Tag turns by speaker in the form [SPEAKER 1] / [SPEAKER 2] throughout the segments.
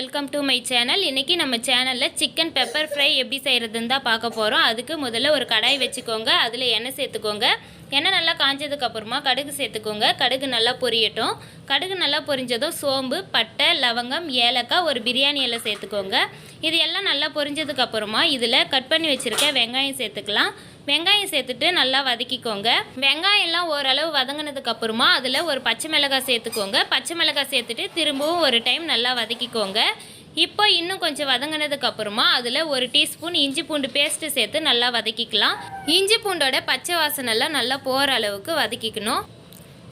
[SPEAKER 1] Welcome to my channel. இன்றைக்கி நம்ம சேனலில் சிக்கன் பெப்பர் ஃப்ரை எப்படி செய்கிறதுன்னு தான் பார்க்க போகிறோம். அதுக்கு முதல்ல ஒரு கடாய் வச்சுக்கோங்க. அதில் எண்ணெய் சேர்த்துக்கோங்க. எண்ணெய் நல்லா காஞ்சதுக்கப்புறமா கடுகு சேர்த்துக்கோங்க. கடுகு நல்லா பொரியட்டும். கடுகு நல்லா பொரிஞ்சதும் சோம்பு, பட்டை, லவங்கம், ஏலக்காய், ஒரு பிரியாணி இலை சேர்த்துக்கோங்க. இது எல்லாம் நல்லா பொரிஞ்சதுக்கப்புறமா இதில் கட் பண்ணி வச்சுருக்க வெங்காயம் சேர்த்துக்கலாம். வெங்காயம் சேர்த்துட்டு நல்லா வதக்கிக்கோங்க. வெங்காயம் எல்லாம் ஓரளவு வதங்கினதுக்கப்புறமா அதில் ஒரு பச்சை மிளகாய் சேர்த்துக்கோங்க. பச்சை மிளகாய் சேர்த்துட்டு திரும்பவும் ஒரு டைம் நல்லா வதக்கிக்கோங்க. இப்போ இன்னும் கொஞ்சம் வதங்கினதுக்கப்புறமா அதில் ஒரு டீஸ்பூன் இஞ்சி பூண்டு பேஸ்ட்டு சேர்த்து நல்லா வதக்கிக்கலாம். இஞ்சி பூண்டோட பச்சை வாசனைலாம் நல்லா போகிற அளவுக்கு வதக்கிக்கணும்.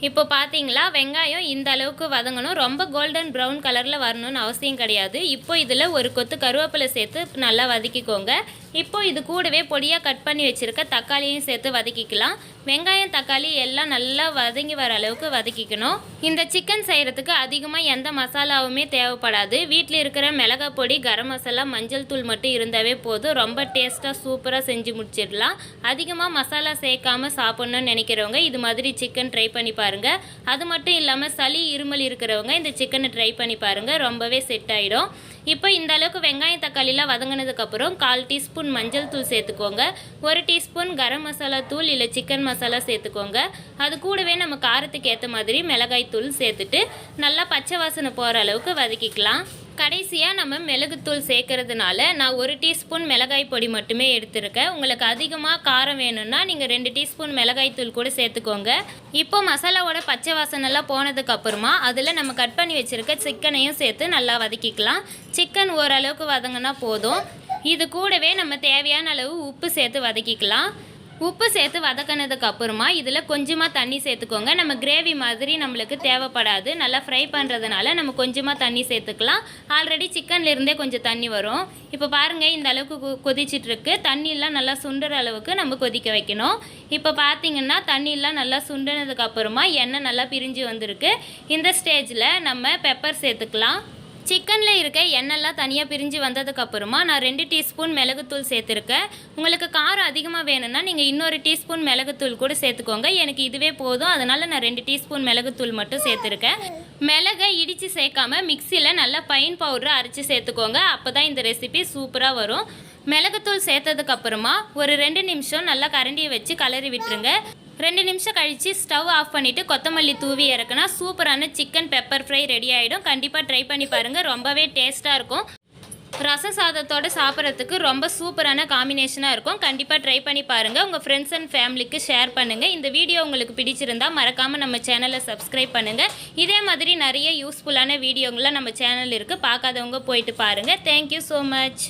[SPEAKER 1] இப்போ பார்த்தீங்களா, வெங்காயம் இந்த அளவுக்கு வதங்கணும். ரொம்ப கோல்டன் ப்ரௌன் கலரில் வரணும்னு அவசியம் கிடையாது. இப்போ இதில் ஒரு கொத்து கருவேப்பிலை சேர்த்து நல்லா வதக்கிக்கோங்க. இப்போ இது கூடவே பொடியாக கட் பண்ணி வச்சுருக்க தக்காளியும் சேர்த்து வதக்கிக்கலாம். வெங்காயம் தக்காளி எல்லாம் நல்லா வதங்கி வர அளவுக்கு வதக்கிக்கணும். இந்த சிக்கன் செய்கிறதுக்கு அதிகமாக எந்த மசாலாவுமே தேவைப்படாது. வீட்டில் இருக்கிற மிளகாய் பொடி, கரம் மசாலா, மஞ்சள் தூள் மட்டும் இருந்தாவே போதும். ரொம்ப டேஸ்ட்டாக சூப்பராக செஞ்சு முடிச்சிடலாம். அதிகமாக மசாலா சேர்க்காமல் சாப்பிட்ணுன்னு நினைக்கிறவங்க இது மாதிரி சிக்கன் ட்ரை பண்ணி பாருங்கள். அது மட்டும் இல்லாமல் சளி, இருமல் இருக்கிறவங்க இந்த சிக்கனை ட்ரை பண்ணி பாருங்கள். ரொம்பவே செட் ஆகிடும். இப்போ இந்த அளவுக்கு வெங்காயம் தக்காளிலாம் வதங்கினதுக்கப்புறம் 1/4 டீஸ்பூன் மஞ்சள் தூள் சேர்த்துக்கோங்க. 1 டீஸ்பூன் கரம் மசாலா தூள் இல்லை சிக்கன் மசாலா சேர்த்துக்கோங்க. அது கூடவே நம்ம காரத்துக்கு ஏற்ற மாதிரி மிளகாய் தூள் சேர்த்துட்டு நல்லா பச்சை வாசனை போகிற அளவுக்கு வதக்கிக்கலாம். கடைசியாக நம்ம மிளகுத்தூள் சேர்க்கறதுனால நான் 1 டீஸ்பூன் மிளகாய் பொடி மட்டுமே எடுத்துருக்கேன். உங்களுக்கு அதிகமாக காரம் வேணும்னா நீங்கள் 2 டீஸ்பூன் மிளகாய் தூள் கூட சேர்த்துக்கோங்க. இப்போ மசாலாவோட பச்சை வாசனைலாம் போனதுக்கப்புறமா அதில் நம்ம கட் பண்ணி வச்சுருக்க சிக்கனையும் சேர்த்து நல்லா வதக்கிக்கலாம். சிக்கன் ஓரளவுக்கு வதங்கினா போதும். இது கூடவே நம்ம தேவையான அளவு உப்பு சேர்த்து வதக்கிக்கலாம். உப்பு சேர்த்து வதக்கினதுக்கு அப்புறமா இதில் கொஞ்சமாக தண்ணி சேர்த்துக்கோங்க. நம்ம கிரேவி மாதிரி நம்மளுக்கு தேவைப்படாது. நல்லா ஃப்ரை பண்ணுறதுனால நம்ம கொஞ்சமாக தண்ணி சேர்த்துக்கலாம். ஆல்ரெடி சிக்கன்லேருந்தே கொஞ்சம் தண்ணி வரும். இப்போ பாருங்கள், இந்த அளவுக்கு கொதிச்சிட்ருக்கு. தண்ணியெலாம் நல்லா சுண்டுற அளவுக்கு நம்ம கொதிக்க வைக்கணும். இப்போ பார்த்தீங்கன்னா தண்ணியெலாம் நல்லா சுண்டினதுக்கப்புறமா எண்ணெய் நல்லா பிரிஞ்சு வந்திருக்கு. இந்த ஸ்டேஜில் நம்ம பெப்பர் சேர்த்துக்கலாம். சிக்கனில் இருக்க எண்ணெய்லாம் தனியாக பிரிஞ்சு வந்ததுக்கப்புறமா நான் 2 டீஸ்பூன் மிளகுத்தூள் சேர்த்துருக்கேன். உங்களுக்கு காரம் அதிகமாக வேணும்னா நீங்கள் இன்னொரு டீஸ்பூன் மிளகுத்தூள் கூட சேர்த்துக்கோங்க. எனக்கு இதுவே போதும், அதனால் நான் 2 டீஸ்பூன் மிளகுத்தூள் மட்டும் சேர்த்துருக்கேன். மிளகை இடித்து சேர்க்காம மிக்சியில் நல்லா பைன் பவுடரை அரைச்சி சேர்த்துக்கோங்க. அப்போ தான் இந்த ரெசிபி சூப்பராக வரும். மிளகுத்தூள் சேர்த்ததுக்கப்புறமா ஒரு 2 நிமிஷம் நல்லா கரண்டியை வச்சு கலரி விட்டுருங்க. 2 நிமிஷம் கழித்து ஸ்டவ் ஆஃப் பண்ணிவிட்டு கொத்தமல்லி தூவி இறக்குனா சூப்பரான சிக்கன் பெப்பர் ஃப்ரை ரெடி ஆகிடும். கண்டிப்பாக ட்ரை பண்ணி பாருங்கள். ரொம்பவே டேஸ்ட்டாக இருக்கும். ரச சாதத்தோடு சாப்பிட்றதுக்கு ரொம்ப சூப்பரான காம்பினேஷனாக இருக்கும். கண்டிப்பாக ட்ரை பண்ணி பாருங்கள். உங்கள் ஃப்ரெண்ட்ஸ் அண்ட் ஃபேமிலிக்கு ஷேர் பண்ணுங்கள். இந்த வீடியோ உங்களுக்கு பிடிச்சிருந்தால் மறக்காமல் நம்ம சேனலை சப்ஸ்கிரைப் பண்ணுங்கள். இதே மாதிரி நிறைய யூஸ்ஃபுல்லான வீடியோங்களாம் நம்ம சேனல் இருக்குது. பார்க்காதவங்க போயிட்டு பாருங்கள். Thank you so much.